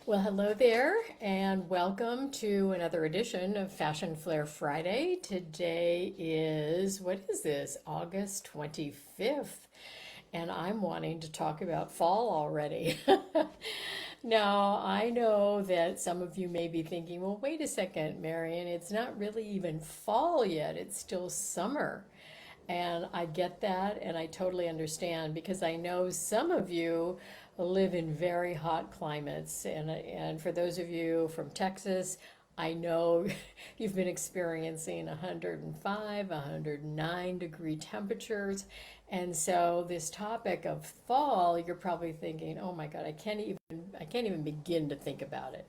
Well, hello there, and welcome to another edition of Fashion Flair Friday. Today is, what is this, August 25th, and I'm wanting to talk about fall already. Now, I know that some of you may be thinking, well, wait a second, Marion, it's not really even fall yet, it's still summer. And I get that, and I totally understand because I know some of you live in very hot climates. And for those of you from Texas, I know you've been experiencing 105, 109 degree temperatures. And so this topic of fall, you're probably thinking, oh my God, I can't even begin to think about it.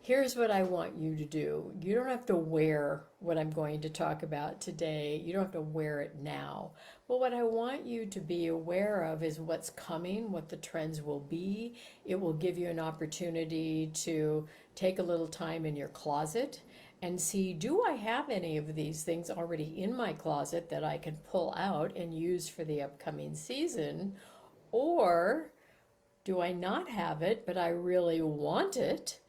Here's what I want you to do. You don't have to wear what I'm going to talk about today. You don't have to wear it now. But what I want you to be aware of is what's coming, what the trends will be. It will give you an opportunity to take a little time in your closet and see, do I have any of these things already in my closet that I can pull out and use for the upcoming season? Or do I not have it, but I really want it?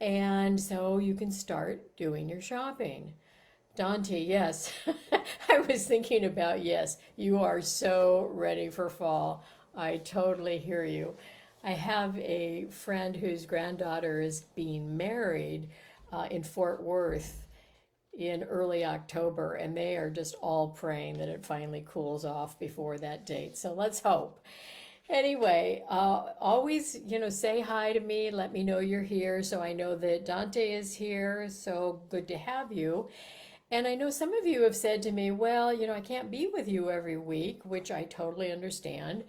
And so you can start doing your shopping. Dante, yes, I was thinking about, yes, you are so ready for fall. I totally hear you. I have a friend whose granddaughter is being married in Fort Worth in early October, and they are just all praying that it finally cools off before that date. So let's hope. Anyway, always, say hi to me. Let me know you're here so I know that Dante is here. So good to have you. And I know some of you have said to me, well, I can't be with you every week, which I totally understand.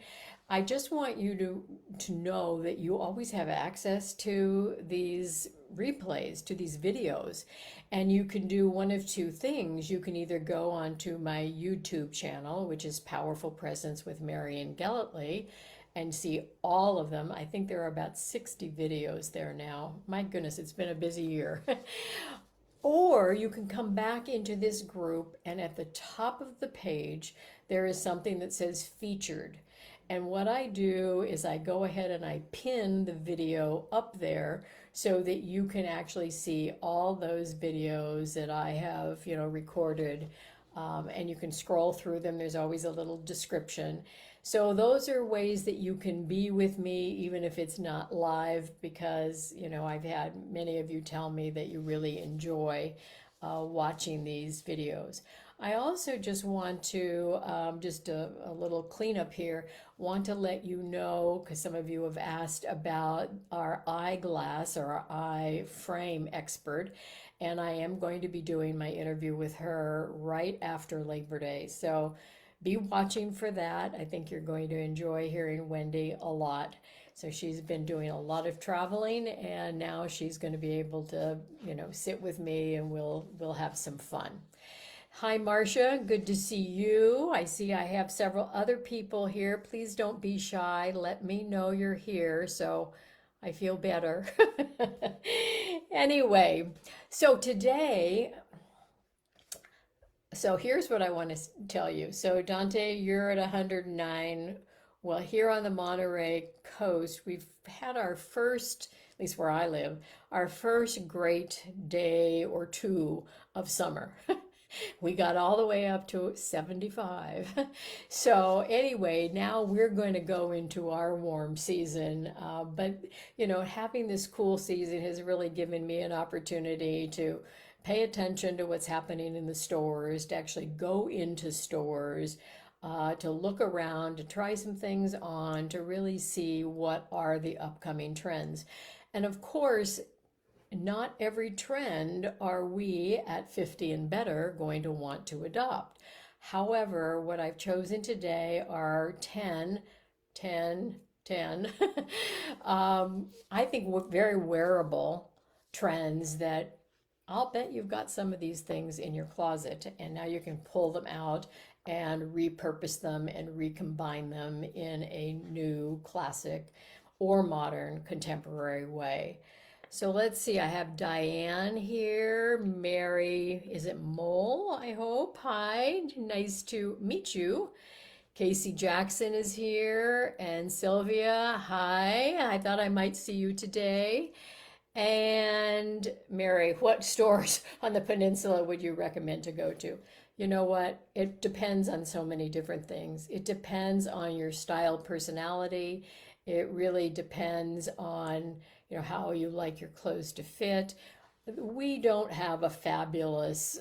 I just want you to know that you always have access to these replays, to these videos. And you can do one of two things. You can either go onto my YouTube channel, which is Powerful Presence with Marian Gellatley, and see all of them. I think there are about 60 videos there now. My goodness, it's been a busy year. Or you can come back into this group, and at the top of the page, there is something that says featured. And what I do is I go ahead and I pin the video up there so that you can actually see all those videos that I have, recorded. And you can scroll through them. There's always a little description. So those are ways that you can be with me, even if it's not live, because, I've had many of you tell me that you really enjoy watching these videos. I also just want to, just a little cleanup here, want to let you know, because some of you have asked about our eyeglass or our eye frame expert, and I am going to be doing my interview with her right after Labor Day. So be watching for that. I think you're going to enjoy hearing Wendy a lot. So she's been doing a lot of traveling, and now she's going to be able to, sit with me, and we'll have some fun. Hi, Marcia. Good to see you. I see I have several other people here. Please don't be shy. Let me know you're here so I feel better. Anyway, so today, so here's what I want to tell you. So Dante, you're at 109. Well, here on the Monterey coast, we've had our first, at least where I live, our first great day or two of summer. We got all the way up to 75. So anyway, now we're going to go into our warm season. But, having this cool season has really given me an opportunity to pay attention to what's happening in the stores, to actually go into stores, to look around, to try some things on, to really see what are the upcoming trends. And of course, not every trend are we at 50 and better going to want to adopt. However, what I've chosen today are 10, 10, 10, I think very wearable trends that I'll bet you've got some of these things in your closet, and now you can pull them out and repurpose them and recombine them in a new classic or modern contemporary way. So let's see, I have Diane here, Mary, is it Mole, I hope? Hi, nice to meet you. Casey Jackson is here, and Sylvia, hi. I thought I might see you today. And Mary, what stores on the peninsula would you recommend to go to? You know what? It depends on so many different things. It depends on your style, personality. It really depends on, how you like your clothes to fit. We don't have a fabulous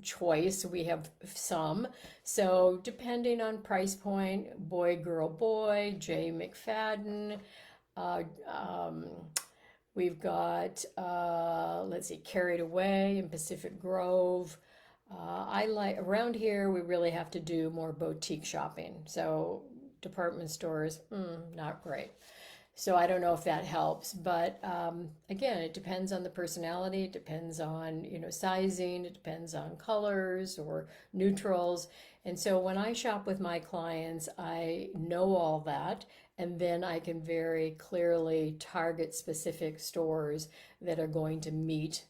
choice. We have some. So depending on price point, boy, girl, boy, Jay McFadden, uh, um, we've got, let's see, Carried Away in Pacific Grove. I like around here, we really have to do more boutique shopping. So department stores, not great. So I don't know if that helps, but again, it depends on the personality. It depends on, sizing. It depends on colors or neutrals. And so when I shop with my clients, I know all that, and then I can very clearly target specific stores that are going to meet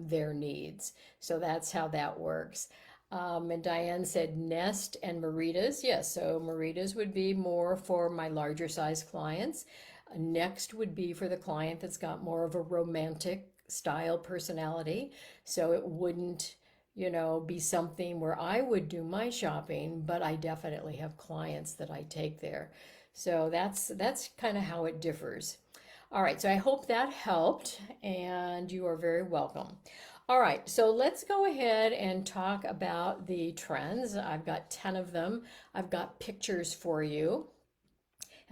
their needs. So that's how that works. And Diane said Nest and Maritas. Yes, so Maritas would be more for my larger size clients. Next would be for the client that's got more of a romantic style personality. So it wouldn't, be something where I would do my shopping, but I definitely have clients that I take there. So that's kind of how it differs. All right, so I hope that helped, and you are very welcome. All right, so let's go ahead and talk about the trends. I've got 10 of them. I've got pictures for you.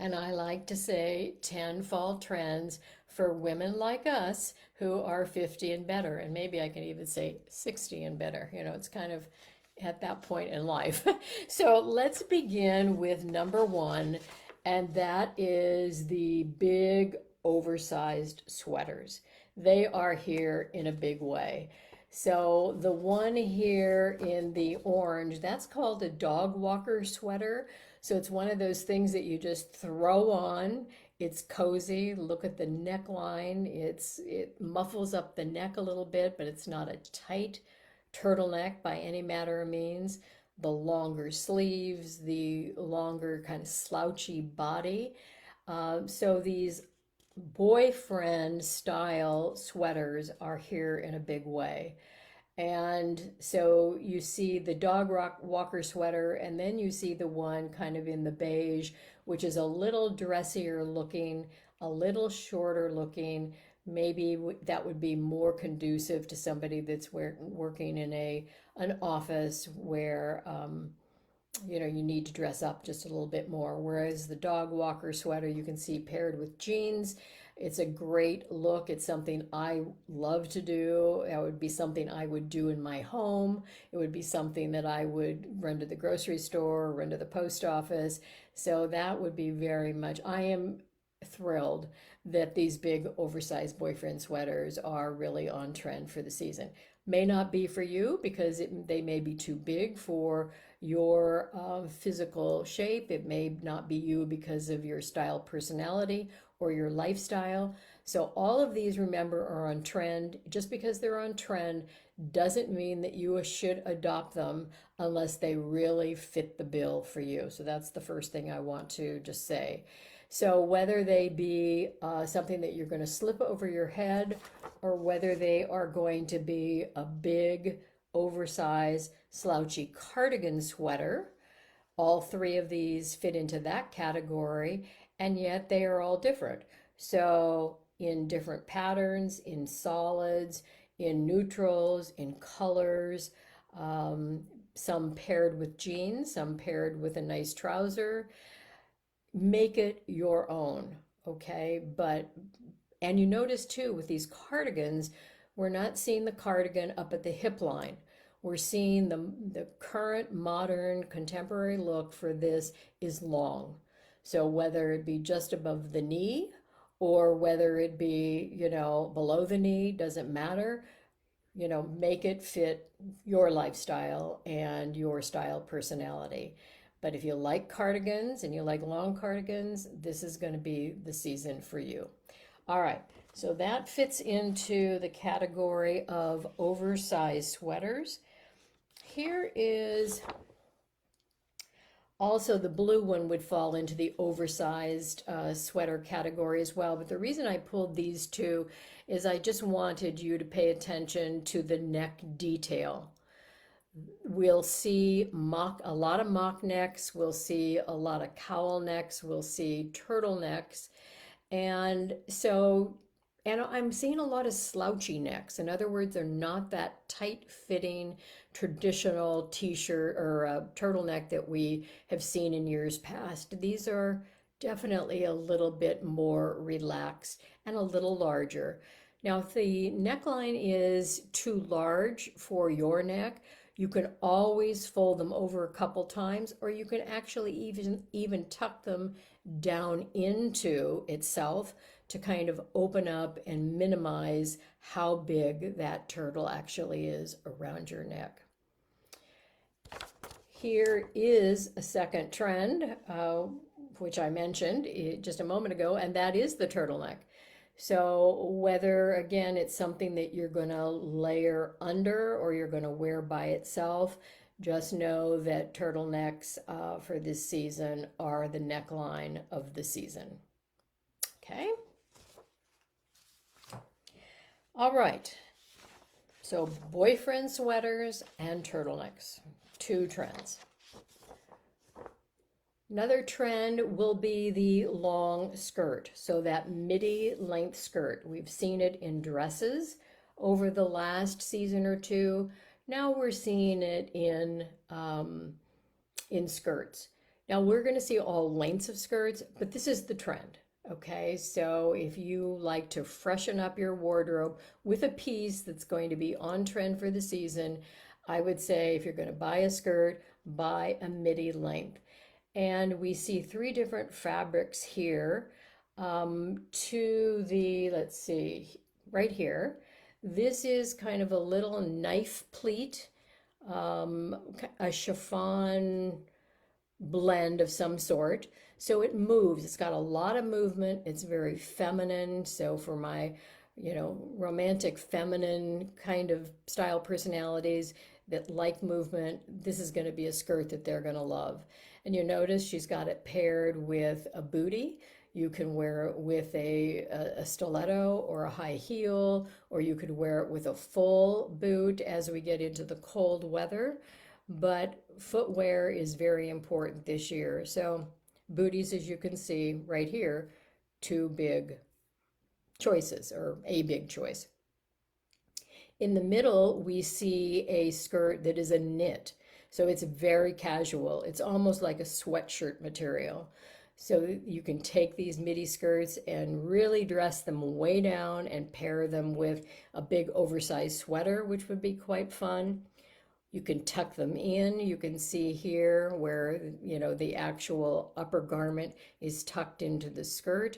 And I like to say 10 fall trends for women like us who are 50 and better. And maybe I can even say 60 and better. It's kind of at that point in life. So let's begin with number one, and that is the big oversized sweaters. They are here in a big way. So the one here in the orange, that's called a dog walker sweater. So it's one of those things that you just throw on. It's cozy. Look at the neckline. It muffles up the neck a little bit, but it's not a tight turtleneck by any manner of means. The longer sleeves, the longer kind of slouchy body. So these boyfriend style sweaters are here in a big way. And so you see the walker sweater, and then you see the one kind of in the beige, which is a little dressier looking, a little shorter looking. Maybe that would be more conducive to somebody that's working in an office where you need to dress up just a little bit more. Whereas the dog walker sweater you can see paired with jeans. It's a great look. It's something I love to do. It would be something I would do in my home. It would be something that I would run to the grocery store, run to the post office. So that would be very much, I am thrilled that these big oversized boyfriend sweaters are really on trend for the season. May not be for you because they may be too big for your physical shape. It may not be you because of your style personality or your lifestyle. So all of these, remember, are on trend. Just because they're on trend doesn't mean that you should adopt them unless they really fit the bill for you. So that's the first thing I want to just say. So whether they be something that you're going to slip over your head, or whether they are going to be a big, oversized, slouchy cardigan sweater, all three of these fit into that category, and yet they are all different. So in different patterns, in solids, in neutrals, in colors, some paired with jeans, some paired with a nice trouser. Make it your own, okay? And you notice too with these cardigans, we're not seeing the cardigan up at the hip line. We're seeing the current modern contemporary look for this is long. So whether it be just above the knee or whether it be, below the knee, doesn't matter. Make it fit your lifestyle and your style personality. But if you like cardigans and you like long cardigans, this is going to be the season for you. All right, so that fits into the category of oversized sweaters. Here is Also, the blue one would fall into the oversized sweater category as well. But the reason I pulled these two is I just wanted you to pay attention to the neck detail. We'll see a lot of mock necks, we'll see a lot of cowl necks, we'll see turtlenecks. And so, and I'm seeing a lot of slouchy necks. In other words, they're not that tight fitting traditional t-shirt or turtleneck that we have seen in years past. These are definitely a little bit more relaxed and a little larger. Now, if the neckline is too large for your neck, you can always fold them over a couple times, or you can actually even tuck them down into itself to kind of open up and minimize how big that turtle actually is around your neck. Here is a second trend, which I mentioned just a moment ago, and that is the turtleneck. So whether, again, it's something that you're going to layer under or you're going to wear by itself, just know that turtlenecks for this season are the neckline of the season. Okay? All right. So boyfriend sweaters and turtlenecks, two trends. Another trend will be the long skirt, so that midi length skirt. We've seen it in dresses over the last season or two. Now we're seeing it in skirts. Now we're going to see all lengths of skirts, but this is the trend. Okay, so if you like to freshen up your wardrobe with a piece that's going to be on trend for the season, I would say if you're going to buy a skirt, buy a midi length. And we see three different fabrics here. To the, let's see, right here. This is kind of a little knife pleat, a chiffon blend of some sort. So it moves. It's got a lot of movement. It's very feminine. So for my, romantic feminine kind of style personalities that like movement, this is going to be a skirt that they're going to love. And you notice she's got it paired with a bootie. You can wear it with a stiletto or a high heel, or you could wear it with a full boot as we get into the cold weather. But footwear is very important this year. So booties, as you can see right here, two big choices, or a big choice. In the middle, we see a skirt that is a knit. So it's very casual. It's almost like a sweatshirt material. So you can take these midi skirts and really dress them way down and pair them with a big oversized sweater, which would be quite fun. You can tuck them in. You can see here where, the actual upper garment is tucked into the skirt.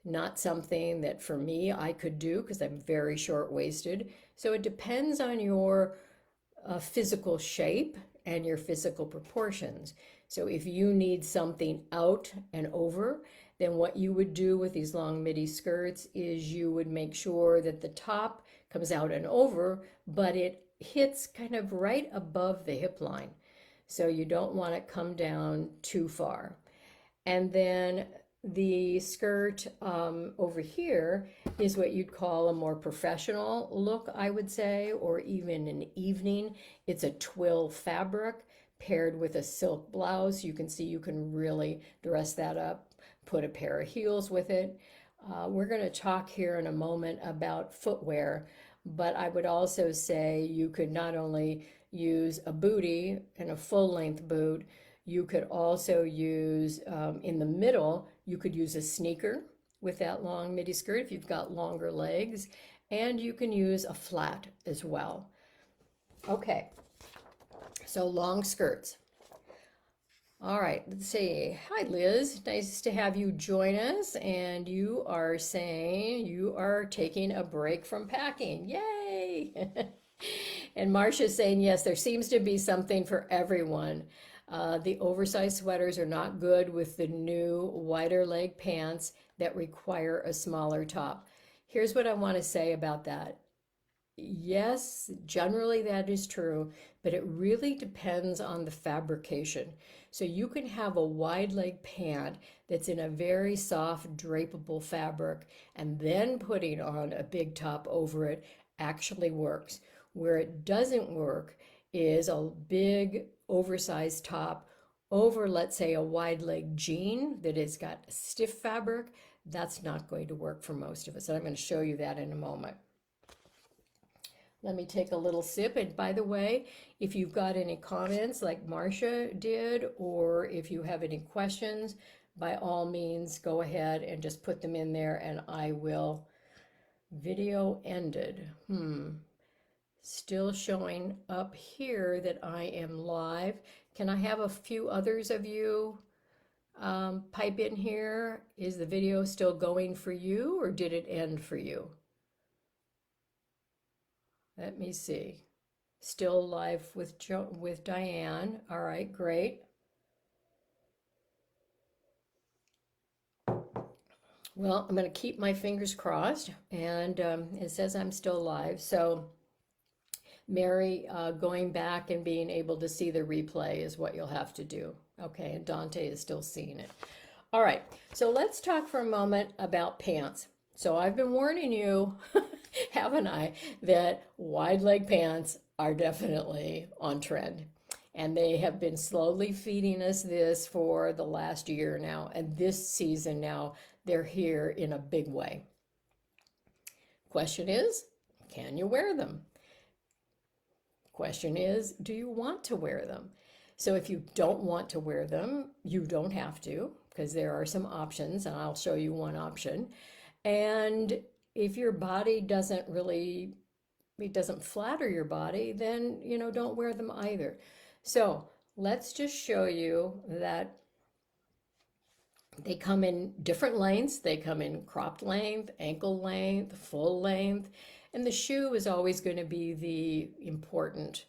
Not something that for me I could do because I'm very short-waisted. So it depends on your physical shape and your physical proportions. So if you need something out and over, then what you would do with these long midi skirts is you would make sure that the top comes out and over, but it hits kind of right above the hip line. So you don't want it come down too far. And then the skirt over here is what you'd call a more professional look, I would say, or even an evening. It's a twill fabric paired with a silk blouse. You can see you can really dress that up, put a pair of heels with it. We're going to talk here in a moment about footwear, but I would also say you could not only use a bootie and a full-length boot, you could also use, in the middle, you could use a sneaker with that long midi skirt if you've got longer legs, and you can use a flat as well. Okay, so long skirts. All right, let's see. Hi, Liz. Nice to have you join us. And you are saying you are taking a break from packing. Yay! And Marcia's saying, yes, there seems to be something for everyone. The oversized sweaters are not good with the new wider leg pants that require a smaller top. Here's what I want to say about that. Yes, generally that is true, but it really depends on the fabrication. So you can have a wide leg pant that's in a very soft drapable fabric, and then putting on a big top over it actually works. Where it doesn't work is a big oversized top over, let's say, a wide leg jean that has got stiff fabric. That's not going to work for most of us. And I'm going to show you that in a moment. Let me take a little sip. And by the way, if you've got any comments like Marcia did, or if you have any questions, by all means, go ahead and just put them in there and I will. Video ended. Still showing up here that I am live. Can I have a few others of you pipe in here? Is the video still going for you or did it end for you? Let me see. Still live with with Diane. All right, great. Well, I'm going to keep my fingers crossed, and it says I'm still live. So, Mary, going back and being able to see the replay is what you'll have to do. Okay, and Dante is still seeing it. All right, so let's talk for a moment about pants. So I've been warning you, haven't I, that wide leg pants are definitely on trend. And they have been slowly feeding us this for the last year now. And this season now, they're here in a big way. Question is, can you wear them? Question is, do you want to wear them? So if you don't want to wear them, you don't have to, because there are some options, and I'll show you one option. And if your body doesn't really, it doesn't flatter your body, then, don't wear them either. So let's just show you that they come in different lengths. They come in cropped length, ankle length, full length, and the shoe is always going to be the important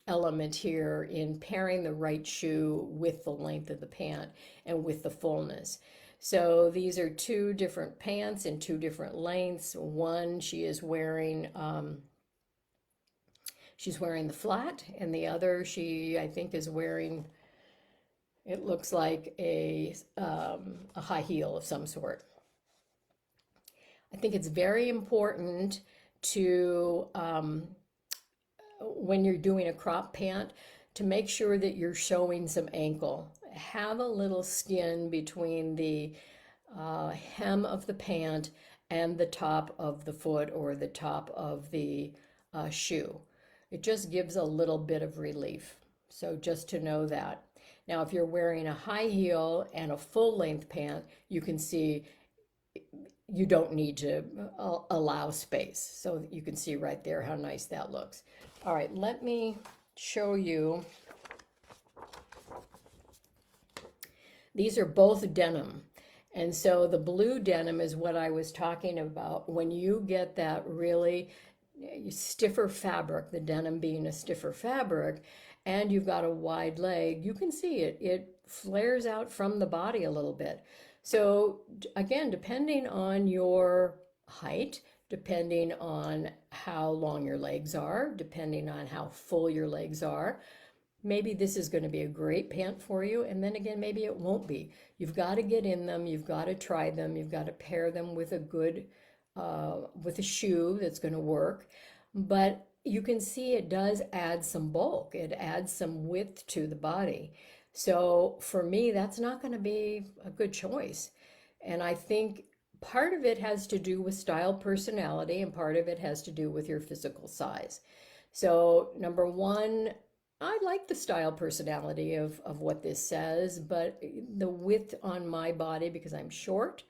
element here in pairing the right shoe with the length of the pant and with the fullness. So these are two different pants in two different lengths. One she is wearing, she's wearing the flat, and the other she I think is wearing. It looks like a high heel of some sort. I think it's very important to, when you're doing a crop pant, to make sure that you're showing some ankle. Have a little skin between the hem of the pant and the top of the foot or the top of the shoe. It just gives a little bit of relief. So just to know that. Now, if you're wearing a high heel and a full length pant, you can see you don't need to allow space. So you can see right there how nice that looks. All right, let me show you. These are both denim. And so the blue denim is what I was talking about. When you get that really stiffer fabric, the denim being a stiffer fabric, and you've got a wide leg, you can see it. It flares out from the body a little bit. So again, depending on your height, depending on how long your legs are, depending on how full your legs are, maybe this is going to be a great pant for you. And then again, maybe it won't be. You've got to get in them. You've got to try them. You've got to pair them with a good, with a shoe that's going to work. But you can see it does add some bulk. It adds some width to the body. So for me, that's not going to be a good choice. And I think part of it has to do with style, personality, and part of it has to do with your physical size. So number one, I like the style personality of what this says, but the width on my body, because I'm short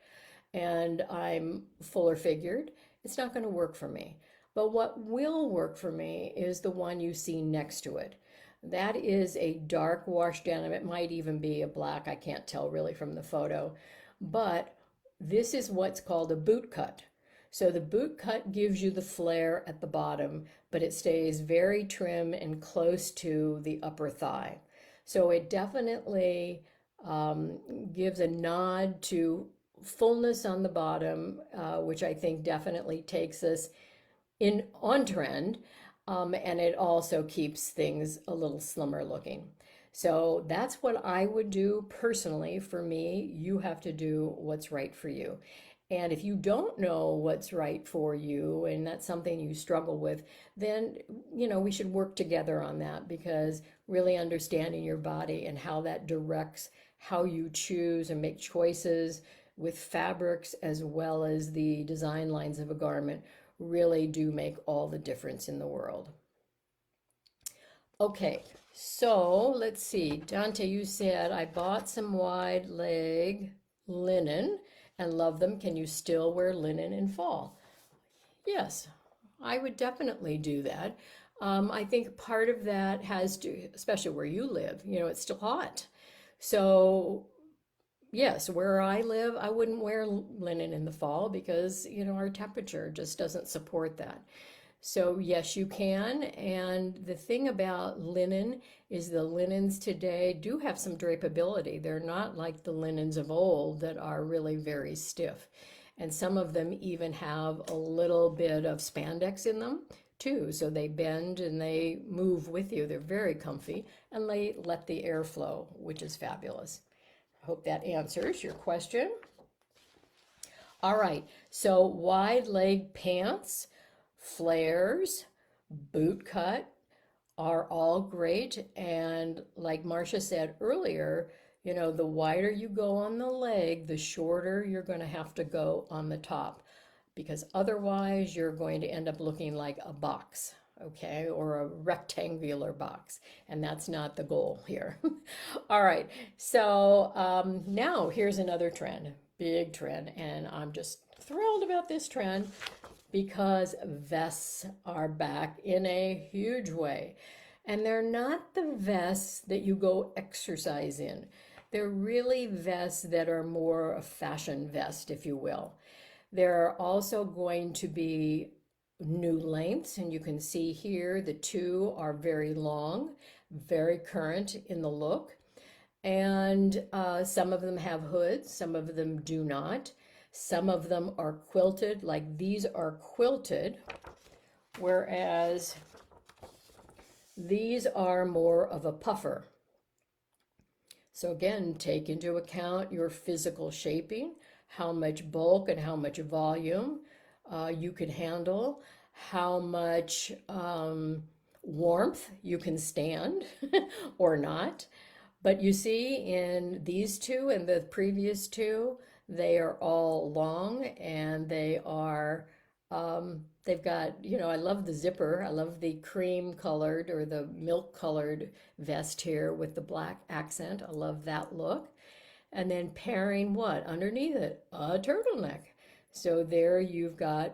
and I'm fuller figured, it's not going to work for me. But what will work for me is the one you see next to it. That is a dark wash denim. It might even be a black. I can't tell really from the photo. But this is what's called a boot cut. So the boot cut gives you the flare at the bottom, but it stays very trim and close to the upper thigh. So it definitely gives a nod to fullness on the bottom, which I think definitely takes us in on trend, and it also keeps things a little slimmer looking. So that's what I would do personally. For me, you have to do what's right for you. And if you don't know what's right for you and that's something you struggle with, then, we should work together on that, because really understanding your body and how that directs how you choose and make choices with fabrics as well as the design lines of a garment really do make all the difference in the world. Okay, so let's see. Dante, you said I bought some wide leg linen and love them. Can you still wear linen in fall? Yes, I would definitely do that. I think part of that has to, especially where you live, it's still hot. So yes, where I live, I wouldn't wear linen in the fall because, our temperature just doesn't support that. So yes, you can. And the thing about linen is the linens today do have some drapability. They're not like the linens of old that are really very stiff. And some of them even have a little bit of spandex in them too. So they bend and they move with you. They're very comfy and they let the air flow, which is fabulous. I hope that answers your question. All right, so wide leg pants, flares, boot cut are all great. And like Marcia said earlier, the wider you go on the leg, the shorter you're going to have to go on the top, because otherwise you're going to end up looking like a box, okay, or a rectangular box, and that's not the goal here. All right, so now here's another trend, big trend, and I'm just thrilled about this trend because vests are back in a huge way. And they're not the vests that you go exercise in. They're really vests that are more a fashion vest, if you will. There are also going to be new lengths, and you can see here the two are very long, very current in the look. And some of them have hoods, some of them do not. Some of them are quilted, like these are quilted, whereas these are more of a puffer. So again, take into account your physical shaping, how much bulk and how much volume you can handle, how much warmth you can stand or not. But you see in these two and the previous two, they are all long and they are, they've got, I love the zipper. I love the cream colored or the milk colored vest here with the black accent. I love that look. And then pairing what underneath it? A turtleneck. So there you've got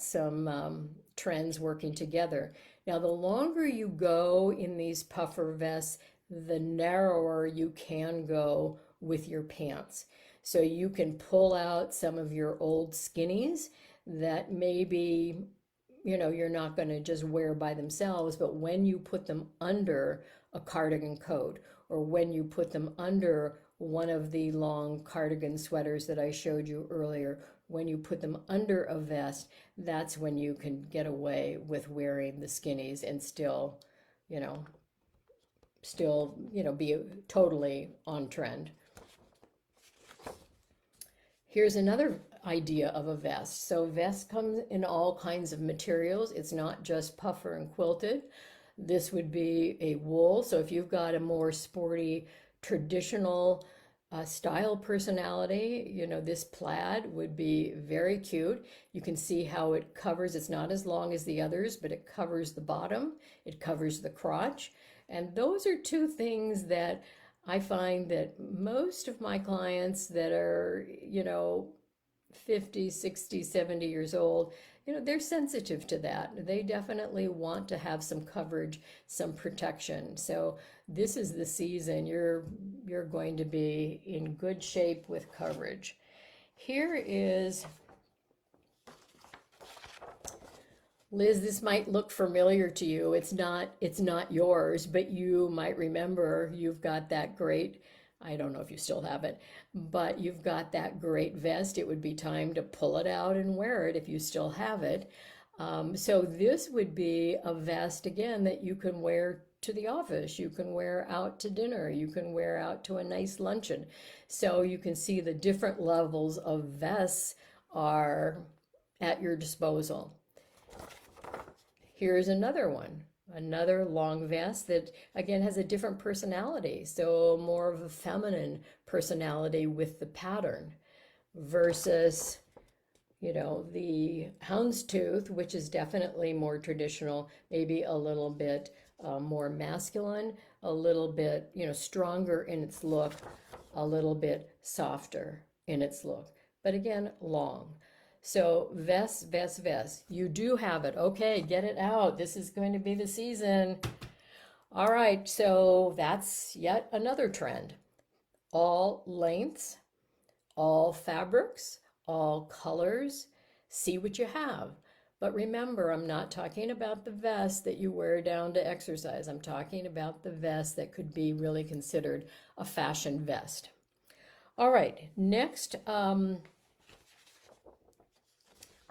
some trends working together. Now, the longer you go in these puffer vests, the narrower you can go with your pants. So you can pull out some of your old skinnies that maybe, you're not going to just wear by themselves, but when you put them under a cardigan coat, or when you put them under one of the long cardigan sweaters that I showed you earlier, when you put them under a vest, that's when you can get away with wearing the skinnies and still, you know, be totally on trend. Here's another idea of a vest. So vest comes in all kinds of materials. It's not just puffer and quilted. This would be a wool. So if you've got a more sporty, traditional style personality, this plaid would be very cute. You can see how it covers. It's not as long as the others, but it covers the bottom. It covers the crotch. And those are two things that I find that most of my clients that are, 50, 60, 70 years old, they're sensitive to that. They definitely want to have some coverage, some protection. So this is the season you're going to be in good shape with coverage. Here is, Liz, this might look familiar to you. It's not yours, but you might remember you've got that great, I don't know if you still have it, but you've got that great vest. It would be time to pull it out and wear it if you still have it. So this would be a vest again that you can wear to the office, you can wear out to dinner, you can wear out to a nice luncheon. So you can see the different levels of vests are at your disposal. Here's another one, another long vest that again has a different personality. So more of a feminine personality with the pattern versus the houndstooth, which is definitely more traditional, maybe a little bit more masculine, a little bit, stronger in its look, a little bit softer in its look. But again, long. So vest, vest, vest. You do have it. Okay, get it out. This is going to be the season. All right, so that's yet another trend. All lengths, all fabrics, all colors. See what you have. But remember, I'm not talking about the vest that you wear down to exercise. I'm talking about the vest that could be really considered a fashion vest. All right, next,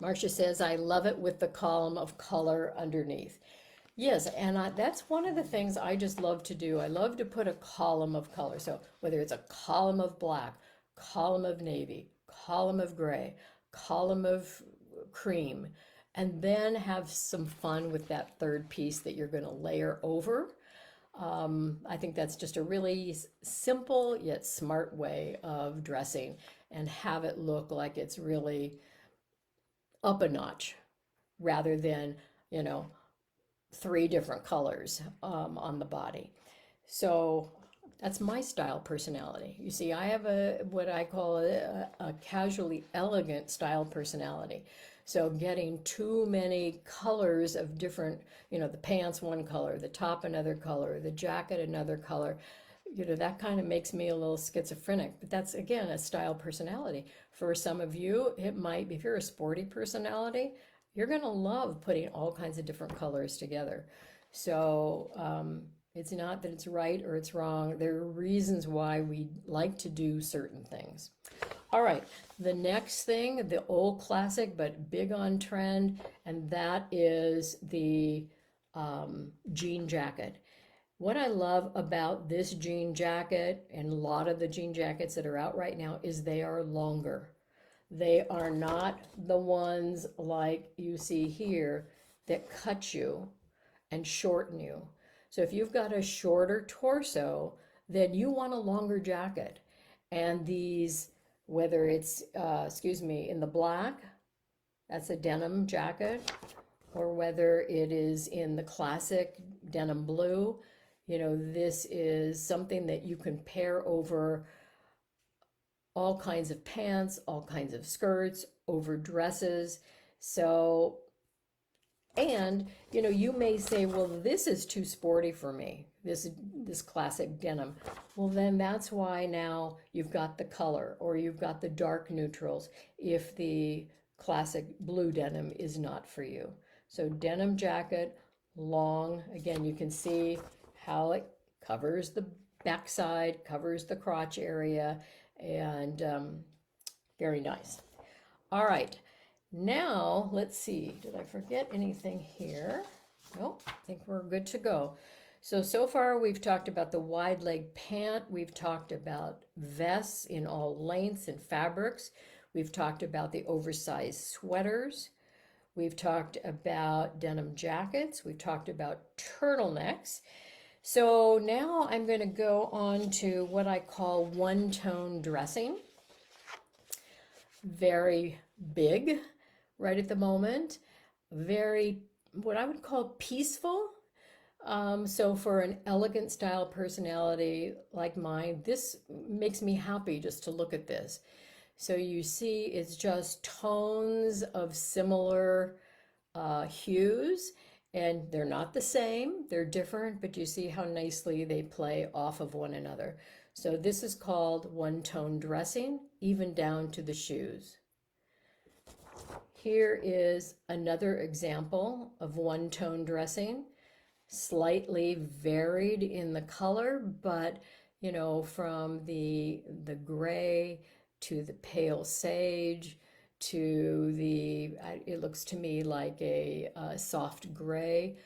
Marcia says, I love it with the column of color underneath. Yes, and that's one of the things I just love to do. I love to put a column of color. So whether it's a column of black, column of navy, column of gray, column of cream, and then have some fun with that third piece that you're going to layer over. I think that's just a really simple yet smart way of dressing and have it look like it's really up a notch rather than, you know, three different colors on the body. So that's my style personality. You see, I have what I call a casually elegant style personality. So getting too many colors of different, the pants one color, the top another color, the jacket another color, that kind of makes me a little schizophrenic. But that's again a style personality. For some of you, it might be, if you're a sporty personality, you're going to love putting all kinds of different colors together. So it's not that it's right or it's wrong. There are reasons why we like to do certain things. All right, the next thing, the old classic but big on trend, and that is the jean jacket. What I love about this jean jacket and a lot of the jean jackets that are out right now is they are longer. They are not the ones like you see here that cut you and shorten you. So if you've got a shorter torso, then you want a longer jacket. And these, whether it's, in the black, that's a denim jacket, or whether it is in the classic denim blue, this is something that you can pair over all kinds of pants, all kinds of skirts, over dresses. So, and you may say, well, this is too sporty for me, this classic denim. Well, then that's why now you've got the color or you've got the dark neutrals if the classic blue denim is not for you. So denim jacket, long, again, you can see how it covers the backside, covers the crotch area, and very nice. All right, now let's see, did I forget anything here? Nope, I think we're good to go. So far we've talked about the wide leg pant, we've talked about vests in all lengths and fabrics, we've talked about the oversized sweaters, we've talked about denim jackets, we've talked about turtlenecks. So now I'm going to go on to what I call one-tone dressing. Very big right at the moment. Very, what I would call peaceful. So for an elegant style personality like mine, this makes me happy just to look at this. So you see it's just tones of similar hues. And they're not the same, they're different, but you see how nicely they play off of one another. So this is called one-tone dressing, even down to the shoes. Here is another example of one-tone dressing, slightly varied in the color, but from the gray to the pale sage to it looks to me like a soft gray.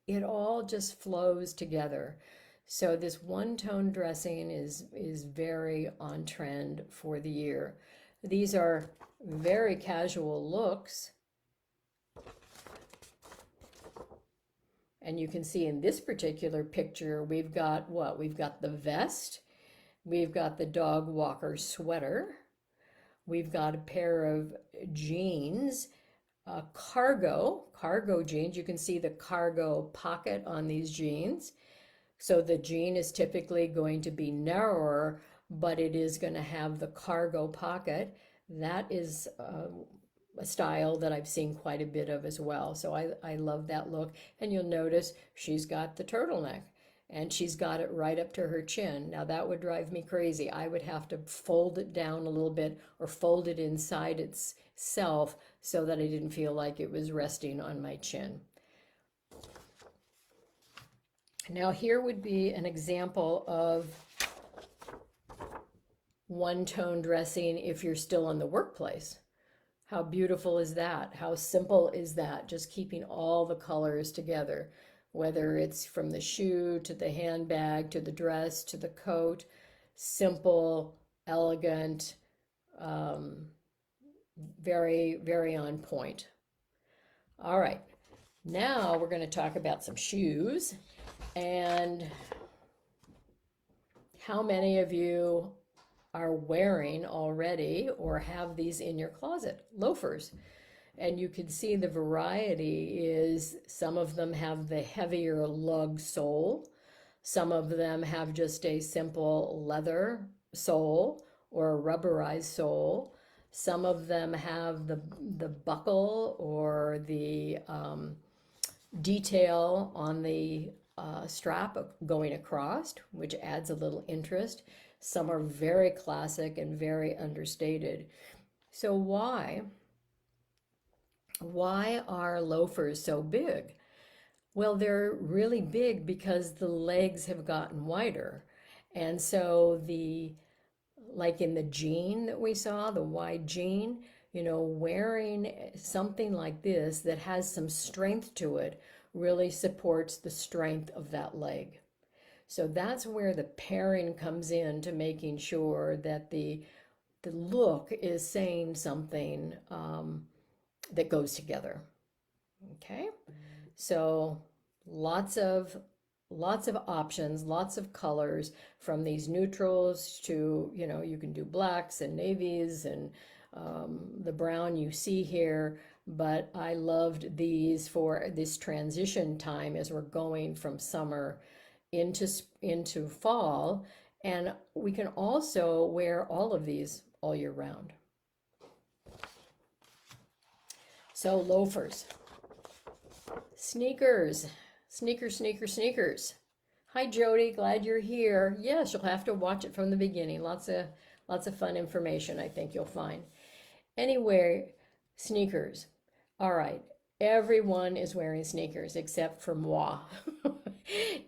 It all just flows together. So this one-tone dressing is very on trend for the year. These are very casual looks. And you can see in this particular picture, we've got what? We've got the vest, we've got the dog walker sweater, we've got a pair of jeans, cargo jeans. You can see the cargo pocket on these jeans. So the jean is typically going to be narrower, but it is going to have the cargo pocket. That is a style that I've seen quite a bit of as well. So I love that look. And you'll notice she's got the turtleneck and she's got it right up to her chin. Now that would drive me crazy. I would have to fold it down a little bit or fold it inside itself so that I didn't feel like it was resting on my chin. Now here would be an example of one-tone dressing if you're still in the workplace. How beautiful is that? How simple is that? Just keeping all the colors together, whether it's from the shoe to the handbag to the dress to the coat. Simple, elegant, very, very on point. All right, now we're going to talk about some shoes. And how many of you are wearing already or have these in your closet? Loafers. And you can see the variety is some of them have the heavier lug sole. Some of them have just a simple leather sole or a rubberized sole. Some of them have the buckle or the detail on the strap going across, which adds a little interest. Some are very classic and very understated. So why are loafers so big? Well, they're really big because the legs have gotten wider. And so like in the jean that we saw, the wide jean, wearing something like this that has some strength to it really supports the strength of that leg. So that's where the pairing comes in to making sure that the look is saying something that goes together. Okay, so lots of options, lots of colors, from these neutrals to, you can do blacks and navies and the brown you see here. But I loved these for this transition time as we're going from summer into fall. And we can also wear all of these all year round. So loafers, sneakers, sneakers. Hi Jody, glad you're here. Yes, you'll have to watch it from the beginning. Lots of fun information I think you'll find. Anyway, sneakers. All right, everyone is wearing sneakers except for moi.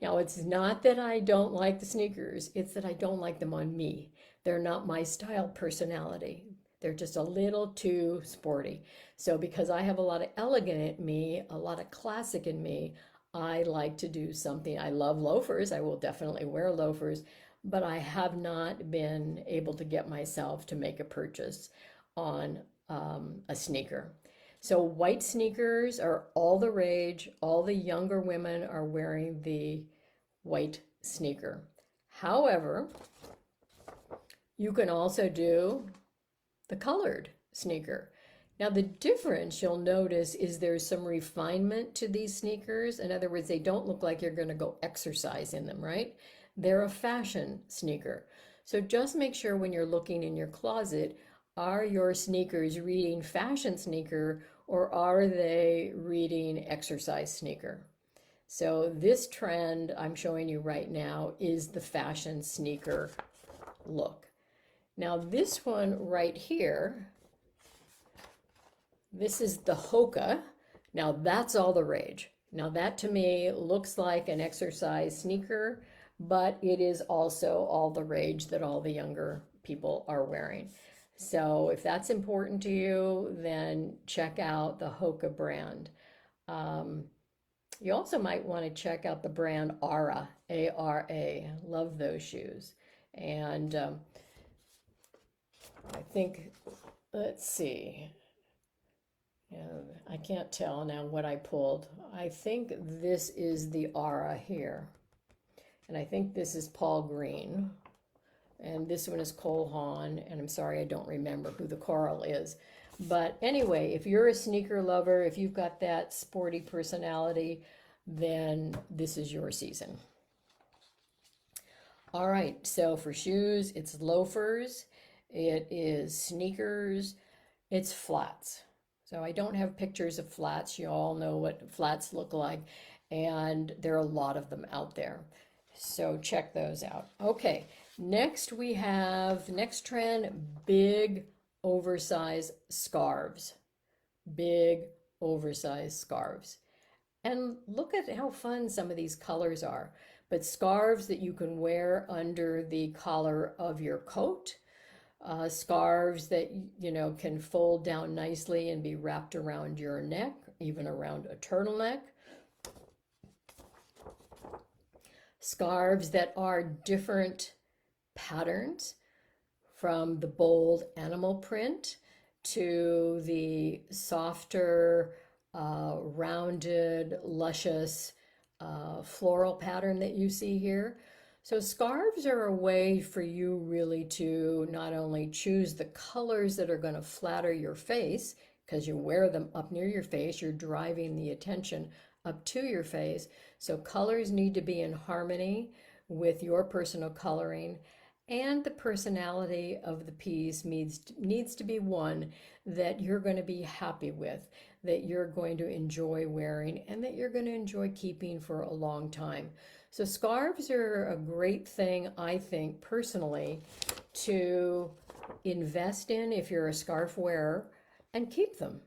Now, it's not that I don't like the sneakers, it's that I don't like them on me. They're not my style personality. They're just a little too sporty. So because I have a lot of elegant in me, a lot of classic in me, I like to do something. I love loafers. I will definitely wear loafers, but I have not been able to get myself to make a purchase on a sneaker. So white sneakers are all the rage. All the younger women are wearing the white sneaker. However, you can also do the colored sneaker. Now the difference you'll notice is there's some refinement to these sneakers. In other words, they don't look like you're going to go exercise in them, right? They're a fashion sneaker. So just make sure when you're looking in your closet, are your sneakers reading fashion sneaker or are they reading exercise sneaker? So this trend I'm showing you right now is the fashion sneaker look. Now this one right here, this is the Hoka. Now that's all the rage. Now that to me looks like an exercise sneaker, but it is also all the rage that all the younger people are wearing. So if that's important to you, then check out the Hoka brand. Um, you also might want to check out the brand Ara, A-R-A. Love those shoes. And I think, let's see, I can't tell now what I pulled. I think this is the Ara here. And I think this is Paul Green. And this one is Cole Haan. And I'm sorry, I don't remember who the Coral is. But anyway, if you're a sneaker lover, if you've got that sporty personality, then this is your season. All right, so for shoes, it's loafers, it is sneakers, it's flats. So I don't have pictures of flats. You all know what flats look like, and there are a lot of them out there. So check those out. Okay, next we have, next trend, big oversized scarves. Big oversized scarves. And look at how fun some of these colors are. But scarves that you can wear under the collar of your coat, scarves that can fold down nicely and be wrapped around your neck, even around a turtleneck. Scarves that are different patterns, from the bold animal print to the softer, rounded, luscious floral pattern that you see here. So scarves are a way for you really to not only choose the colors that are going to flatter your face, because you wear them up near your face, you're driving the attention up to your face. So colors need to be in harmony with your personal coloring, and the personality of the piece needs to be one that you're going to be happy with, that you're going to enjoy wearing, and that you're going to enjoy keeping for a long time. So scarves are a great thing, I think, personally, to invest in if you're a scarf wearer, and keep them.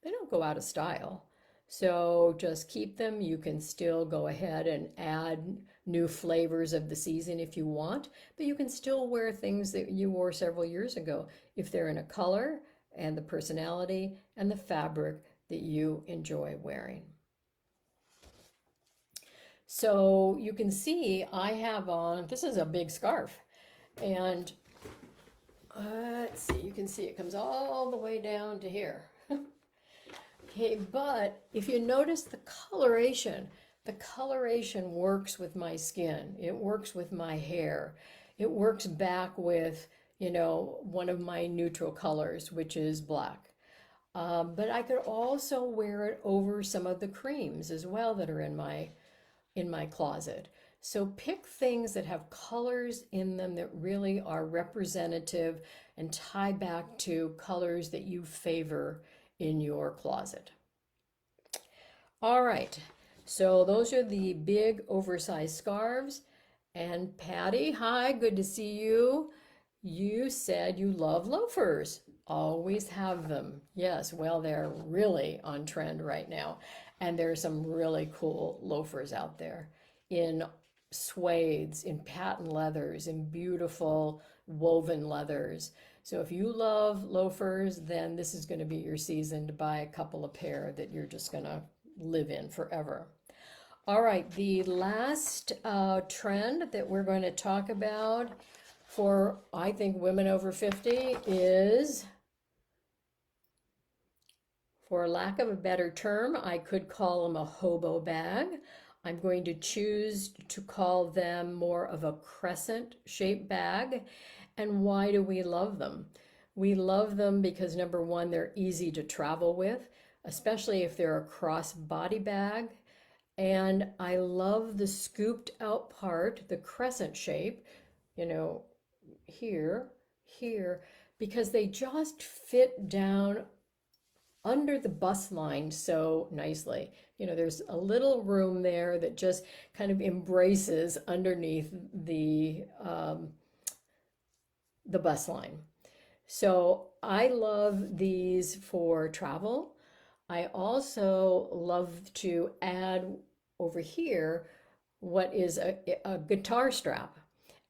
They don't go out of style. So just keep them. You can still go ahead and add new flavors of the season if you want, but you can still wear things that you wore several years ago if they're in a color and the personality and the fabric that you enjoy wearing. So you can see I have on, this is a big scarf, and let's see, you can see it comes all the way down to here. Okay, but if you notice the coloration works with my skin. It works with my hair. It works back with, one of my neutral colors, which is black. But I could also wear it over some of the creams as well that are in my closet. So pick things that have colors in them that really are representative and tie back to colors that you favor in your closet. All right, so those are the big oversized scarves. And Patty, hi, good to see you. You said you love loafers. Always have them. Yes, well, they're really on trend right now. And there's some really cool loafers out there in suedes, in patent leathers, in beautiful woven leathers. So if you love loafers, then this is going to be your season to buy a couple of pair that you're just going to live in forever. All right, the last trend that we're going to talk about for, I think, women over 50 is, for lack of a better term, I could call them a hobo bag. I'm going to choose to call them more of a crescent shaped bag. And why do we love them? We love them because, number one, they're easy to travel with, especially if they're a cross-body bag. And I love the scooped out part, the crescent shape, here, because they just fit down under the bust line so nicely. There's a little room there that just kind of embraces underneath the bust line. So I love these for travel. I also love to add over here what is a guitar strap.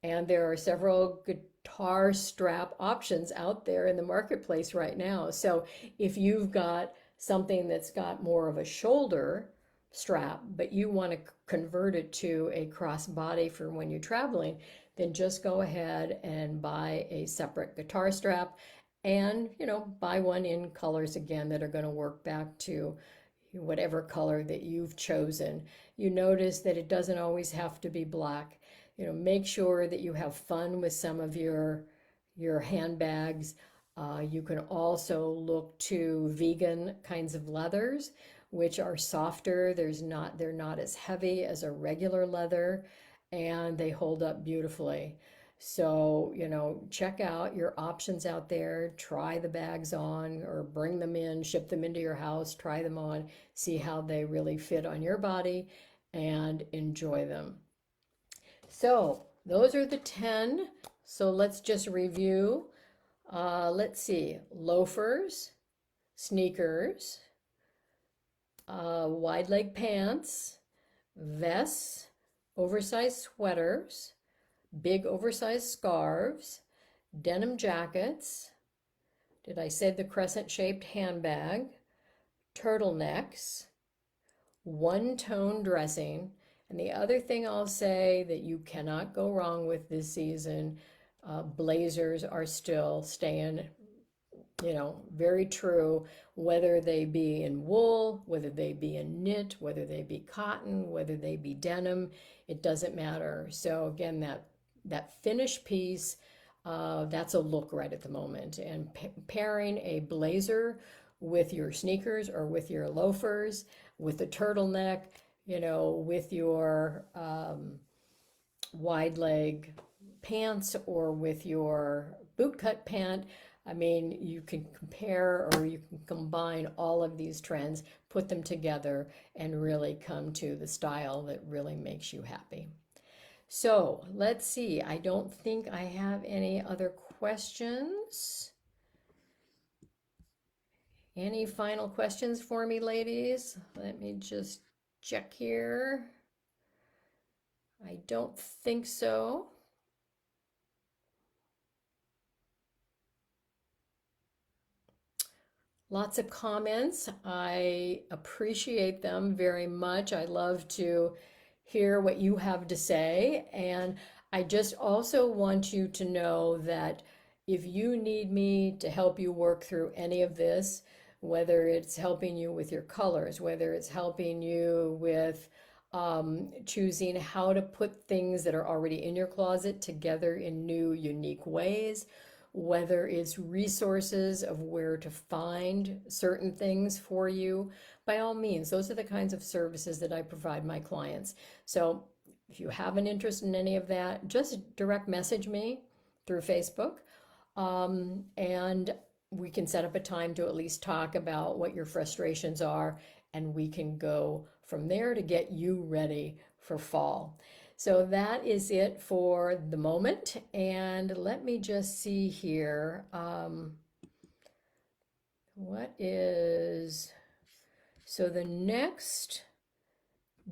And there are several guitar strap options out there in the marketplace right now. So if you've got something that's got more of a shoulder strap, but you want to convert it to a crossbody for when you're traveling, then just go ahead and buy a separate guitar strap and, buy one in colors again that are going to work back to whatever color that you've chosen. You notice that it doesn't always have to be black. Make sure that you have fun with some of your handbags. You can also look to vegan kinds of leathers, which are softer. They're not as heavy as a regular leather, and they hold up beautifully. So, check out your options out there, try the bags on or bring them in, ship them into your house, try them on, see how they really fit on your body, and enjoy them. So, those are the 10. So, let's just review. Let's see, loafers, sneakers, wide leg pants, vests, oversized sweaters, big oversized scarves, denim jackets. Did I say the crescent shaped handbag? Turtlenecks, one tone dressing. And the other thing I'll say that you cannot go wrong with this season, blazers are still staying, very true, whether they be in wool, whether they be in knit, whether they be cotton, whether they be denim, it doesn't matter. So again, that finished piece, that's a look right at the moment. And pairing a blazer with your sneakers or with your loafers, with the turtleneck, with your wide leg pants or with your bootcut pant. I mean, you can compare or you can combine all of these trends, put them together, and really come to the style that really makes you happy. So let's see. I don't think I have any other questions. Any final questions for me, ladies? Let me just check here. I don't think so. Lots of comments. I appreciate them very much. I love to hear what you have to say. And I just also want you to know that if you need me to help you work through any of this, whether it's helping you with your colors, whether it's helping you with choosing how to put things that are already in your closet together in new, unique ways, whether it's resources of where to find certain things for you, by all means, those are the kinds of services that I provide my clients. So if you have an interest in any of that, just direct message me through Facebook. And we can set up a time to at least talk about what your frustrations are, and we can go from there to get you ready for fall. So that is it for the moment. And let me just see here. So the next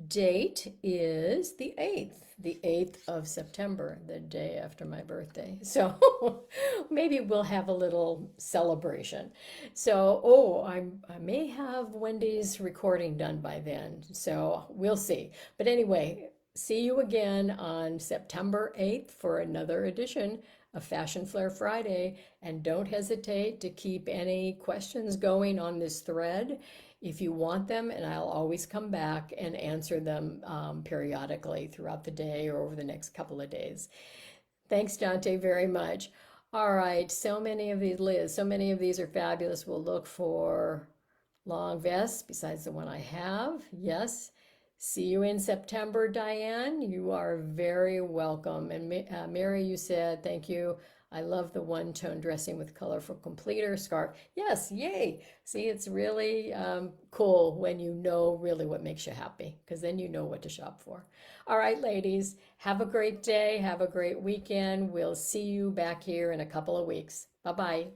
date is the 8th of September, the day after my birthday. So maybe we'll have a little celebration. So, I may have Wendy's recording done by then. So we'll see. But anyway, see you again on September 8th for another edition of Fashion Flair Friday. And don't hesitate to keep any questions going on this thread if you want them, and I'll always come back and answer them periodically throughout the day or over the next couple of days. Thanks, Dante, very much. All right, so many of these, Liz, so many of these are fabulous. We'll look for long vests besides the one I have. Yes. See you in September, Diane. You are very welcome. And Mary, you said, thank you. I love the one-tone dressing with colorful completer scarf. Yes, yay. See, it's really cool when you know really what makes you happy, because then you know what to shop for. All right, ladies, have a great day. Have a great weekend. We'll see you back here in a couple of weeks. Bye-bye.